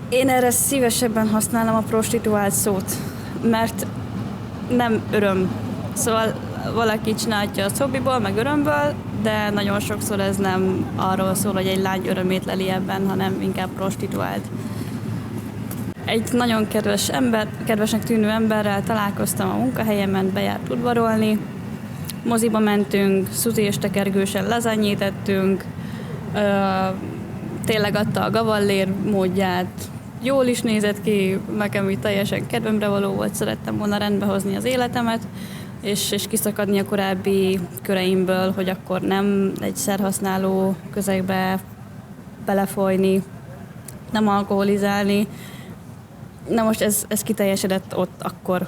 Én erre szívesebben használom a prostituált szót, mert nem öröm. Szóval valaki csinálja a hobbiból, meg örömből, de nagyon sokszor ez nem arról szól, hogy egy lány örömét leli ebben, hanem inkább prostituált. Egy nagyon kedvesnek tűnő emberrel találkoztam a munkahelyemen, bejárt udvarolni, moziba mentünk, szuzi és tekergősen lazányét ettünk, tényleg adta a gavallér módját, jól is nézett ki, nekem így teljesen kedvemre való volt, szerettem volna rendbe hozni az életemet, és kiszakadni a korábbi köreimből, hogy akkor nem egy szerhasználó közegbe belefolyni, nem alkoholizálni. Na most ez kiteljesedett ott akkor,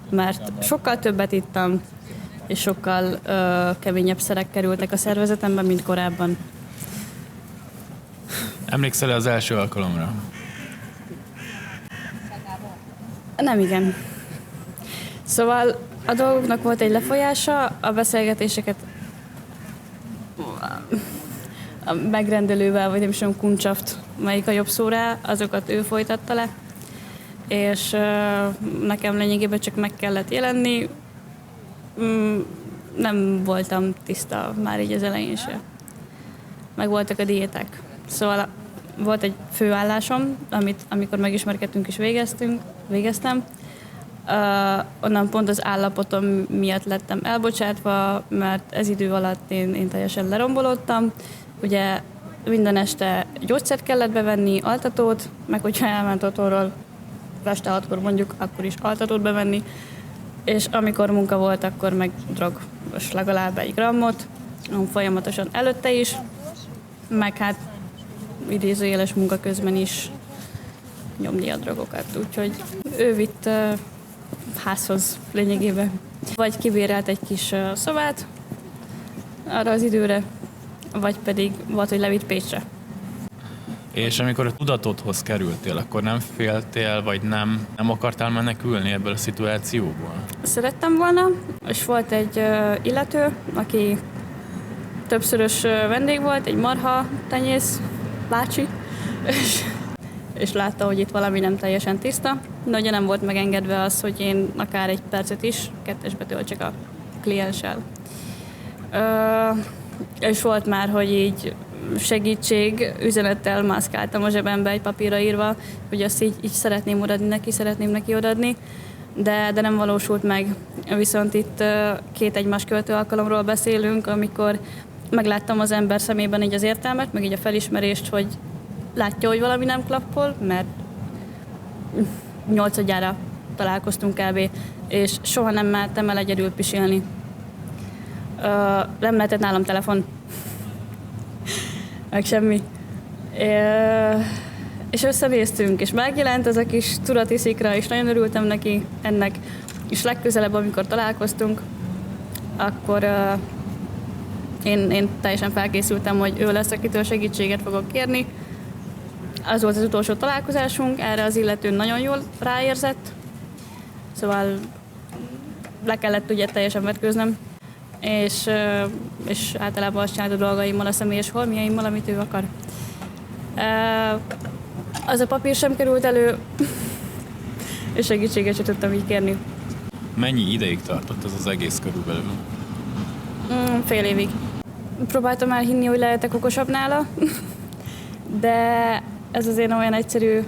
mert sokkal többet ittam, és sokkal keményebb szerek kerültek a szervezetemben, mint korábban. Emlékszel-e az első alkalomra? Nem igen. Szóval a dolgoknak volt egy lefolyása, a beszélgetéseket a megrendelővel, vagy nem is tudom, Kuncshaft, melyik a jobb szó rá, azokat ő folytatta le, és nekem lényegében csak meg kellett jelenni. Nem voltam tiszta már így az elején se. Meg voltak a diéták. Szóval volt egy főállásom, amikor megismerkedtünk és végeztem. Onnan pont az állapotom miatt lettem elbocsátva, mert ez idő alatt én teljesen lerombolódtam. Ugye minden este gyógyszert kellett bevenni, altatót, meg hogyha elment otthonról este 6-kor mondjuk, akkor is altatót bevenni, és amikor munka volt, akkor meg drog, most legalább 1 grammot, folyamatosan előtte is, meg hát idézőjeles munka közben is nyomni a drogokat, úgyhogy ő vitt házhoz lényegében. Vagy kibérelt egy kis szobát arra az időre, vagy pedig volt, hogy levitt Pécsre. És amikor a tudatodhoz kerültél, akkor nem féltél, vagy nem akartál menekülni ebből a szituációból? Szerettem volna, és volt egy illető, aki többszörös vendég volt, egy marha tenyész bácsi, és látta, hogy itt valami nem teljesen tiszta. De ugye nem volt megengedve az, hogy én akár egy percet is kettesbe töltsek a klienssel. És volt már, hogy így segítség üzenettel mászkáltam a zsebembe egy papírra írva, hogy azt így szeretném neki odaadni, de nem valósult meg. Viszont itt 2 egymás követő alkalomról beszélünk, amikor megláttam az ember szemében így az értelmet, meg így a felismerést, hogy látja, hogy valami nem klappol, mert 8-adjára találkoztunk kb. És soha nem mehettem el egyedül pisilni. Nem lehetett nálam telefon, meg semmi. És összenéztünk, és megjelent ez a kis tudati szikra, és nagyon örültem neki ennek. És legközelebb, amikor találkoztunk, akkor én teljesen felkészültem, hogy ő lesz, akitől segítséget fogok kérni. Az volt az utolsó találkozásunk, erre az illető nagyon jól ráérzett, szóval le kellett ugye teljesen vetkőznöm, és általában azt csinált a dolgaimmal, a személyes holmiaimmal, amit ő akar. Az a papír sem került elő, és segítséget sem tudtam így kérni. Mennyi ideig tartott ez az egész körülbelül? Fél évig. Próbáltam elhinni, hogy lehetek okosabb nála, de ez azért olyan egyszerű.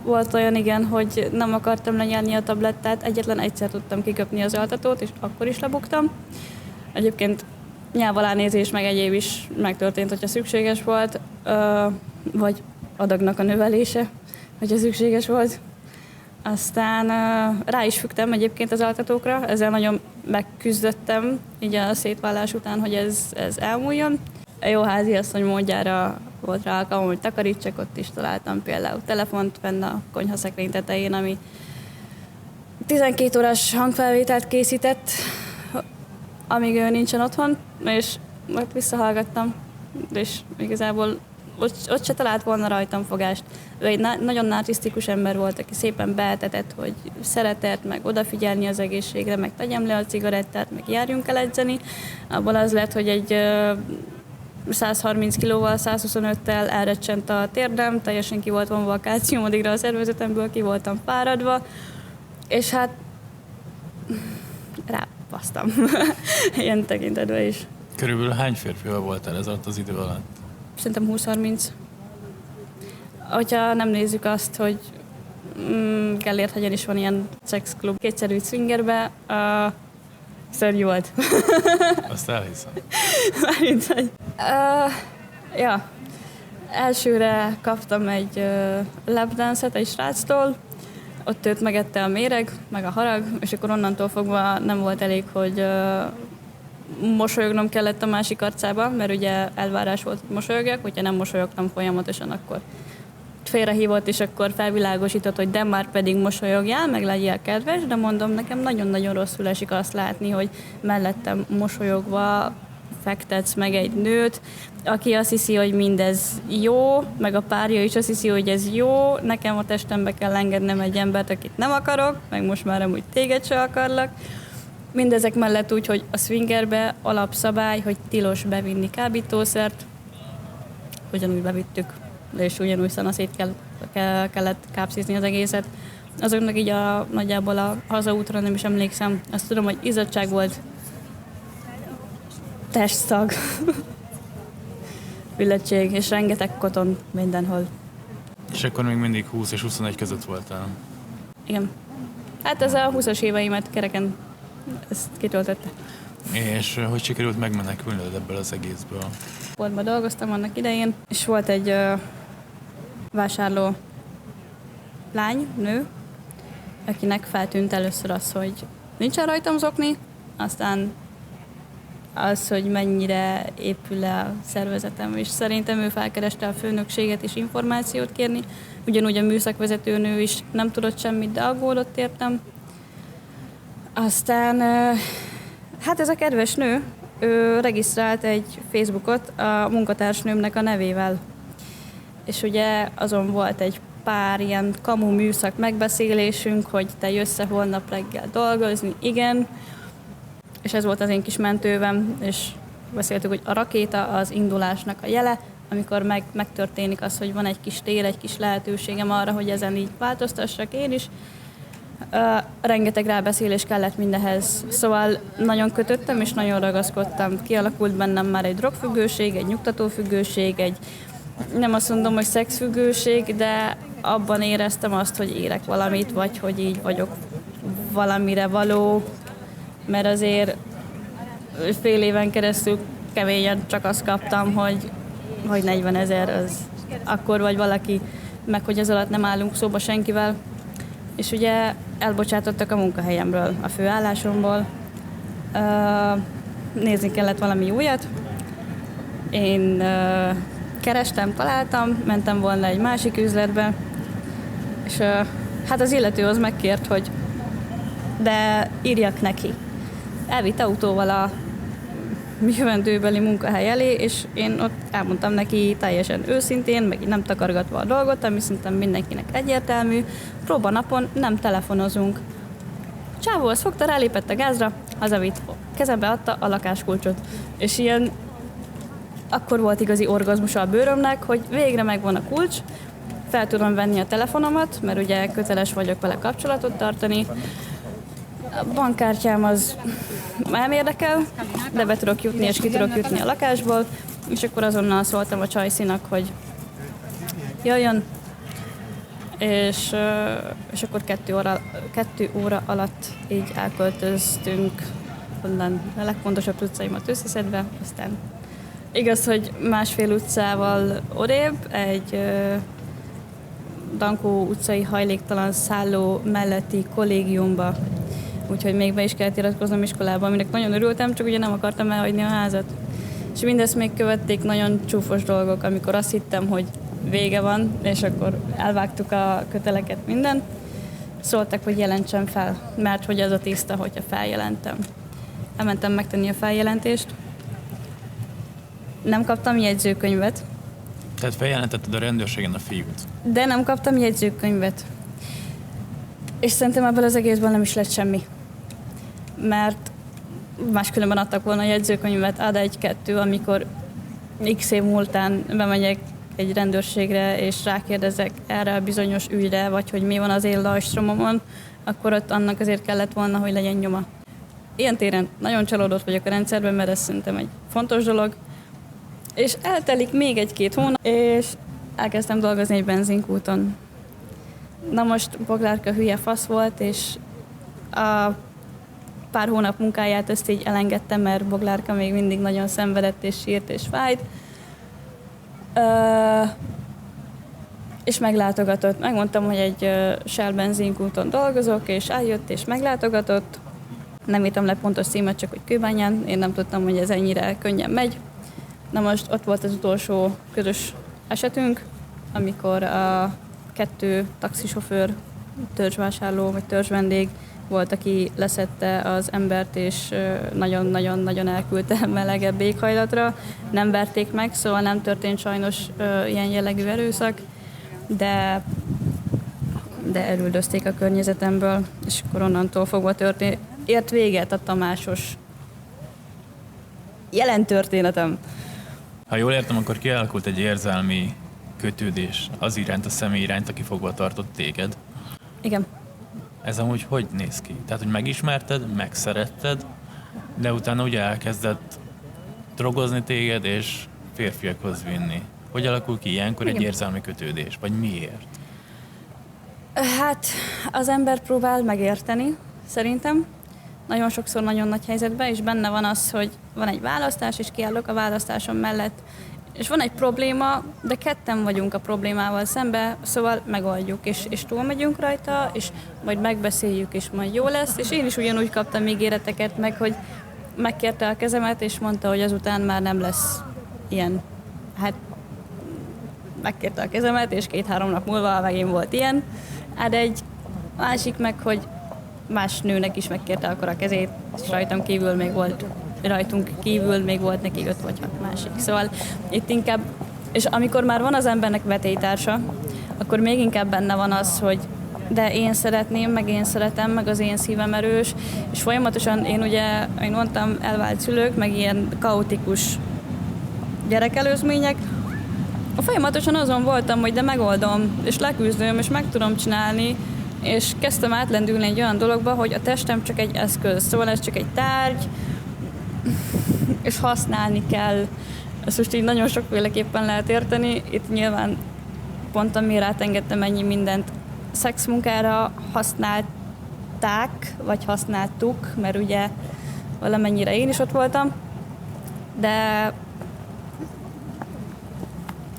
Volt olyan igen, hogy nem akartam lenyelni a tablettát, egyetlen egyszer tudtam kiköpni az altatót, és akkor is lebuktam. Egyébként nyelv alánézés meg egyéb is megtörtént, hogyha szükséges volt, vagy adagnak a növelése, hogyha szükséges volt. Aztán rá is fügtem egyébként az altatókra, ezzel nagyon megküzdöttem így a szétválás után, hogy ez elmúljon. A jó háziasszony módjára volt rá alkalmam, hogy takarítsak, ott is találtam például telefont fenn a konyhaszekrény tetején, ami 12 órás hangfelvételt készített, amíg ő nincsen otthon, és ott visszahallgattam, és igazából ott se talált volna rajtam fogást. Ő egy nagyon narcisztikus ember volt, aki szépen beetetett, hogy szeretett, meg odafigyelni az egészségre, meg tegyem le a cigarettát, meg járjunk el edzeni. Abból az lett, hogy egy 130 kilóval, 125-tel elrecsent a térdem, teljesen ki volt vonva a kálcium addigra a szervezetemből, ki voltam fáradva, és hát rápasztam ilyen tekintetben is. Körülbelül hány férfival voltál ez alatt az idő alatt? Szerintem 20-30. Hogyha nem nézzük azt, hogy Gellérthegyen is van ilyen szexklub, kétszerű swingerbe, szörnyű volt. Azt elhiszem. Mármint, hogy... ja. Elsőre kaptam egy lapdance-et egy sráctól, ott őt megette a méreg, meg a harag, és akkor onnantól fogva nem volt elég, hogy mosolyognom kellett a másik arcába, mert ugye elvárás volt, hogy mosolyogjak, hogyha nem mosolyogtam folyamatosan, akkor félrehívott, és akkor felvilágosított, hogy de már pedig mosolyogjál, meg legyél kedves, de mondom, nekem nagyon-nagyon rosszul esik azt látni, hogy mellettem mosolyogva fektetsz meg egy nőt, aki azt hiszi, hogy mindez jó, meg a párja is azt hiszi, hogy ez jó, nekem a testembe kell engednem egy embert, akit nem akarok, meg most már amúgy téged se akarlak. Mindezek mellett úgy, hogy a swingerbe alapszabály, hogy tilos bevinni kábítószert, ugyanúgy bevittük, és ugyanúgy szanaszét kellett kápszizni az egészet. Azoknak így nagyjából a hazaútra nem is emlékszem. Azt tudom, hogy izzadság volt, testszag, villettség, és rengeteg koton mindenhol. És akkor még mindig 20 és 21 között voltál? Igen. Hát ez a 20-as éveimet kereken ezt kitöltötte. És hogy sikerült megmenekülnöd ebből az egészből? Boltban dolgoztam annak idején, és volt egy vásárló lány, nő, akinek feltűnt először az, hogy nincsen rajtam zokni, aztán az, hogy mennyire épül le a szervezetem, és szerintem ő felkereste a főnökséget és információt kérni. Ugyanúgy a műszakvezetőnő is nem tudott semmit, de aggódott értem. Aztán, hát ez a kedves nő, ő regisztrált egy Facebookot a munkatársnőmnek a nevével. És ugye azon volt egy pár ilyen kamu műszak megbeszélésünk, hogy te jössz holnap reggel dolgozni, igen. És ez volt az én kis mentővem, és beszéltük, hogy a rakéta az indulásnak a jele, amikor megtörténik az, hogy van egy kis tér, egy kis lehetőségem arra, hogy ezen így változtassak én is. Rengeteg rábeszélés kellett mindenhez, szóval nagyon kötöttem és nagyon ragaszkodtam. Kialakult bennem már egy drogfüggőség, egy nyugtatófüggőség, egy nem azt mondom, hogy szexfüggőség, de abban éreztem azt, hogy érek valamit, vagy hogy így vagyok valamire való, mert azért fél éven keresztül keményen csak azt kaptam, hogy 40 000 az akkor vagy valaki, meg hogy ez alatt nem állunk szóba senkivel. És ugye elbocsátottak a munkahelyemről, a főállásomból. Nézni kellett valami újat. Én kerestem, találtam, mentem volna egy másik üzletbe, és hát az illető az megkért, hogy de írjak neki. Elvitt autóval a jövendőbeli munkahely elé, és én ott elmondtam neki teljesen őszintén, meg nem takargatva a dolgot, ami szerintem mindenkinek egyértelmű, próbanapon nem telefonozunk. A csávó azt fogta, rálépett a gázra, hazavitt, kezembe adta a lakáskulcsot. És ilyen akkor volt igazi orgazmusa a bőrömnek, hogy végre megvan a kulcs, fel tudom venni a telefonomat, mert ugye köteles vagyok vele kapcsolatot tartani. A bankkártyám az nem érdekel, de be tudok jutni és ki tudok jutni a lakásból, és akkor azonnal szóltam a csajszinak, hogy jöjjön, és akkor 2 óra alatt így elköltöztünk onnan a legfontosabb utcaimat összeszedve, aztán igaz, hogy 1,5 utcával odébb, egy Dankó utcai hajléktalan szálló melletti kollégiumba, úgyhogy még be is kellett iratkoznom iskolába, aminek nagyon örültem, csak ugye nem akartam elhagyni a házat. És mindezt még követték nagyon csúfos dolgok, amikor azt hittem, hogy vége van, és akkor elvágtuk a köteleket, minden. Szóltak, hogy jelentsem fel, mert hogy az a tiszta, hogyha feljelentem. Elmentem megtenni a feljelentést. Nem kaptam jegyzőkönyvet. Tehát feljelentetted a rendőrségen a fiút. De nem kaptam jegyzőkönyvet. És szerintem ebből az egészben nem is lett semmi. Mert máskülönben adtak volna a jegyzőkönyvet, ad 1-2, amikor X év múltán bemegyek egy rendőrségre, és rákérdezek erre a bizonyos ügyre, vagy hogy mi van az én lajstromomon, akkor ott annak azért kellett volna, hogy legyen nyoma. Ilyen téren nagyon csalódott vagyok a rendszerben, mert ez szerintem egy fontos dolog. És eltelik még 1-2 hónap, és elkezdtem dolgozni egy benzinkúton. Na most Boglárka hülye fasz volt, és a pár hónap munkáját ezt így elengedtem, mert Boglárka még mindig nagyon szenvedett, és sírt, és fájt. És meglátogatott. Megmondtam, hogy egy Shell benzinkúton dolgozok, és eljött, és meglátogatott. Nem írtam le pontos címet, csak hogy Kőbányán. Én nem tudtam, hogy ez ennyire könnyen megy. Na most ott volt az utolsó közös esetünk, amikor a 2 taxisofőr, törzsvásárló vagy törzsvendég volt, aki leszedte az embert, és nagyon-nagyon-nagyon elküldte melegebb éghajlatra. Nem verték meg, szóval nem történt sajnos ilyen jellegű erőszak, de elüldözték a környezetemből, és akkor onnantól fogva ért véget a Tamásos jelen történetem. Ha jól értem, akkor kialakult egy érzelmi kötődés az iránt, a személy iránt, aki fogva tartott téged. Igen. Ez amúgy hogy néz ki? Tehát, hogy megismerted, megszeretted, de utána ugye elkezdett drogozni téged, és férfiakhoz vinni. Hogy alakul ki ilyenkor egy érzelmi kötődés? Vagy miért? Hát az ember próbál megérteni, szerintem. Nagyon sokszor nagyon nagy helyzetben, és benne van az, hogy van egy választás, és kiállok a választásom mellett. És van egy probléma, de ketten vagyunk a problémával szembe, szóval megoldjuk, és túlmegyünk rajta, és majd megbeszéljük, és majd jó lesz. És én is ugyanúgy kaptam ígéreteket meg, hogy megkérte a kezemet, és mondta, hogy azután már nem lesz ilyen. Hát megkérte a kezemet, és 2-3 nap múlva megint volt ilyen. Hát egy másik meg, hogy más nőnek is megkérte akkor a kezét, és rajtunk kívül még volt neki 5 vagy 6 másik. Szóval itt inkább, és amikor már van az embernek vetélytársa, akkor még inkább benne van az, hogy de én szeretném, meg én szeretem, meg az én szívem erős, és folyamatosan én mondtam, elvált szülők, meg ilyen kaotikus gyerekelőzmények, folyamatosan azon voltam, hogy de megoldom, és leküzdöm, és meg tudom csinálni, és kezdtem átlendülni egy olyan dologba, hogy a testem csak egy eszköz, szóval ez csak egy tárgy, és használni kell. Ezt most így nagyon sokféleképpen lehet érteni. Itt nyilván pont amiért átengedtem ennyi mindent szexmunkára használták, vagy használtuk, mert ugye valamennyire én is ott voltam, de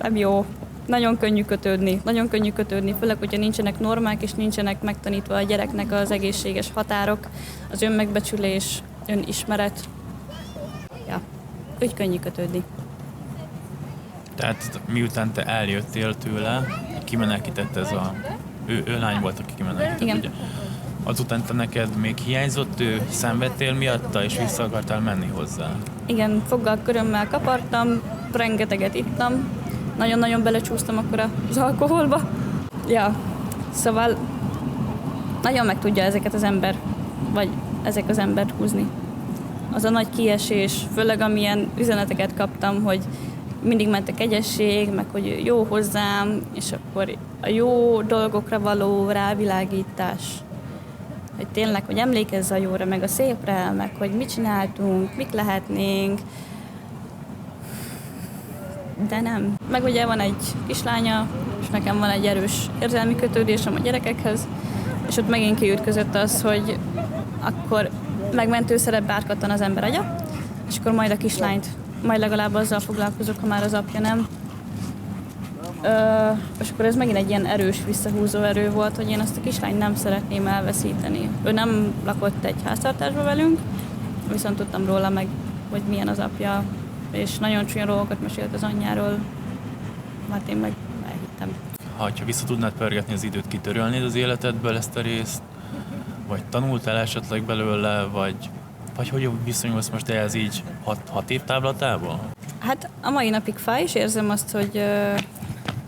nem jó. Nagyon könnyű kötődni, főleg, hogyha nincsenek normák, és nincsenek megtanítva a gyereknek az egészséges határok, az önmegbecsülés, önismeret. Ja, úgy könnyű kötődni. Tehát miután te eljöttél tőle, kimenekített ez a... Ő lány volt, aki kimenekített, igen. Ugye? Azután te neked még hiányzott, ő szenvedtél miatta, és vissza akartál menni hozzá? Igen, foggal körömmel kapartam, rengeteget ittam, nagyon-nagyon belecsúsztam akkor az alkoholba. Ja, szóval nagyon meg tudja ezeket az ember, vagy ezek az embert húzni. Az a nagy kiesés, főleg amilyen üzeneteket kaptam, hogy mindig ment a kegyesség, meg hogy jó hozzám, és akkor a jó dolgokra való rávilágítás. Hogy tényleg, hogy emlékezz a jóra, meg a szépre, meg hogy mit csináltunk, mik lehetnénk. De nem. Meg ugye van egy kislánya, és nekem van egy erős érzelmi kötődésem a gyerekekhez, és ott megint kiütközött az, hogy akkor megmentő szerepbe árkattan az ember agya, és akkor majd a kislányt, majd legalább azzal foglalkozok, ha már az apja nem. És akkor ez megint egy ilyen erős visszahúzó erő volt, hogy én azt a kislányt nem szeretném elveszíteni. Ő nem lakott egy háztartásban velünk, viszont tudtam róla meg, hogy milyen az apja, és nagyon csúnya dolgokat mesélt az anyjáról, hát én meg elhittem. Ha vissza tudnád pörgetni az időt, kitörölnéd az életedből ezt a részt, vagy tanultál esetleg belőle, vagy hogy viszonyulsz most ehhez így 6 év távlatában? Hát a mai napig fáj, és érzem azt, hogy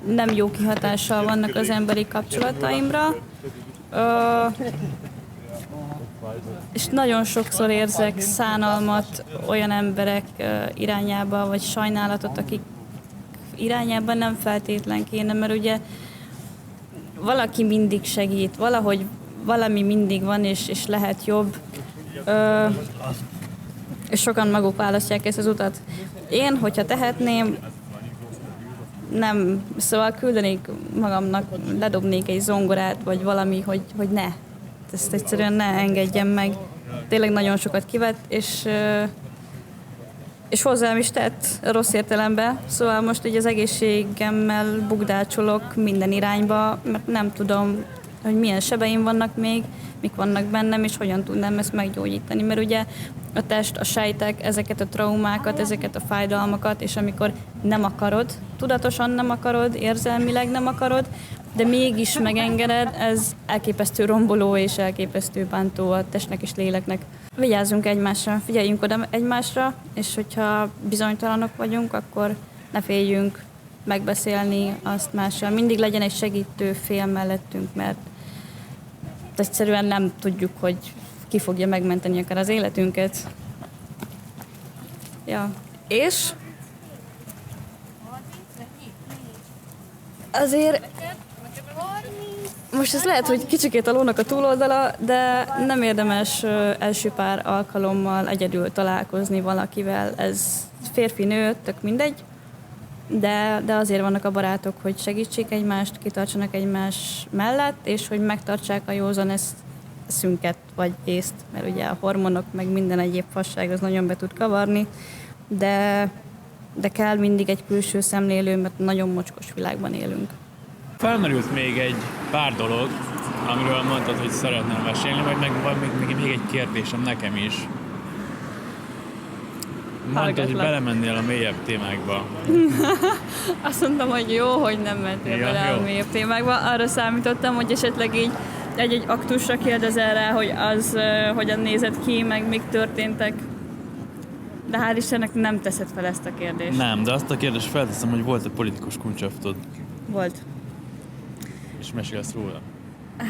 nem jó kihatással vannak az emberi kapcsolataimra. És nagyon sokszor érzek szánalmat olyan emberek irányába, vagy sajnálatot, akik irányában nem feltétlen kéne, mert ugye valaki mindig segít, valahogy valami mindig van, és lehet jobb. És sokan maguk választják ezt az utat. Én, hogyha tehetném, nem, szóval küldenék magamnak, ledobnék egy zongorát, vagy valami, hogy ne. Ezt egyszerűen ne engedjem meg. Tényleg nagyon sokat kivett, és hozzám is tett rossz értelemben. Szóval most így az egészségemmel bukdácsolok minden irányba, mert nem tudom, hogy milyen sebeim vannak még, mik vannak bennem, és hogyan tudnám ezt meggyógyítani. Mert ugye a test, a sejtek, ezeket a traumákat, ezeket a fájdalmakat, és amikor nem akarod, tudatosan nem akarod, érzelmileg nem akarod, de mégis megengeded, ez elképesztő romboló és elképesztő bántó a testnek és léleknek. Vigyázzunk egymásra, figyeljünk oda egymásra, és hogyha bizonytalanok vagyunk, akkor ne féljünk megbeszélni azt mással. Mindig legyen egy segítő fél mellettünk, mert egyszerűen nem tudjuk, hogy ki fogja megmenteni akár az életünket. Ja. És azért most ez lehet, hogy kicsikét a lónak a túloldala, de nem érdemes első pár alkalommal egyedül találkozni valakivel. Ez férfi-nő, tök mindegy, de azért vannak a barátok, hogy segítsék egymást, kitartsanak egymás mellett, és hogy megtartsák a józan eszünket vagy észt, mert ugye a hormonok meg minden egyéb fasság az nagyon be tud kavarni, de kell mindig egy külső szemlélő, mert nagyon mocskos világban élünk. Felmerült még egy pár dolog, amiről mondtad, hogy szeretnél mesélni, vagy meg van még egy kérdésem nekem is. Mondtad, hogy belemennél a mélyebb témákba. Azt mondtam, hogy jó, hogy nem mentél bele a mélyebb témákba. Arra számítottam, hogy esetleg így egy aktusra kérdezel rá, hogy az hogyan nézett ki, meg mik történtek. De hál' Istennek nem teszed fel ezt a kérdést. Nem, de azt a kérdést felteszem, hogy volt-e politikus kuncsaftod? Volt. És mesélsz róla?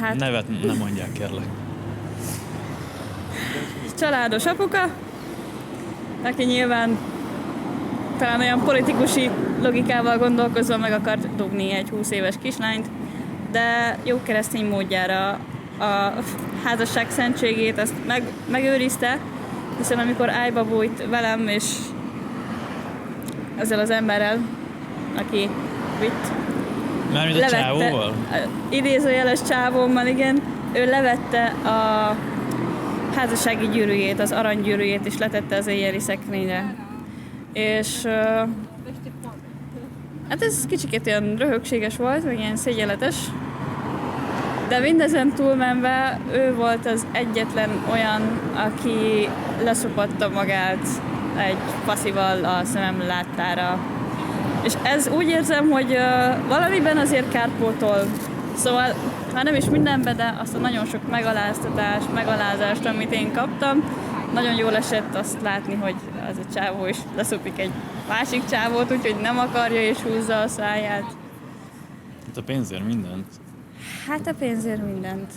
Hát, Nevet nem mondják, kérlek. családos apuka, aki nyilván talán olyan politikusi logikával gondolkozva meg akart dugni egy 20 éves kislányt, de jó keresztény módjára a házasság szentségét azt megőrizte, hiszen amikor ájba bújt velem és ezzel az emberrel, aki vitt, Mármint a csávóval? Idézőjeles csávómmal, igen, ő levette a házassági gyűrűjét, az aranygyűrűjét, és letette az éjjeli szekrényre. És hát ez kicsikét olyan röhögséges volt, vagy ilyen szégyenletes, de mindezen túlmenve ő volt az egyetlen olyan, aki leszopatta magát egy passzival a szemem láttára. És ez úgy érzem, hogy valamiben azért kárpótol. Szóval, hát nem is mindenben, de azt a nagyon sok megaláztatást, megalázást, amit én kaptam, nagyon jól esett azt látni, hogy az a csávó is leszopik egy másik csávót, úgyhogy nem akarja és húzza a száját. Hát a pénzért mindent. Hát a pénzért mindent.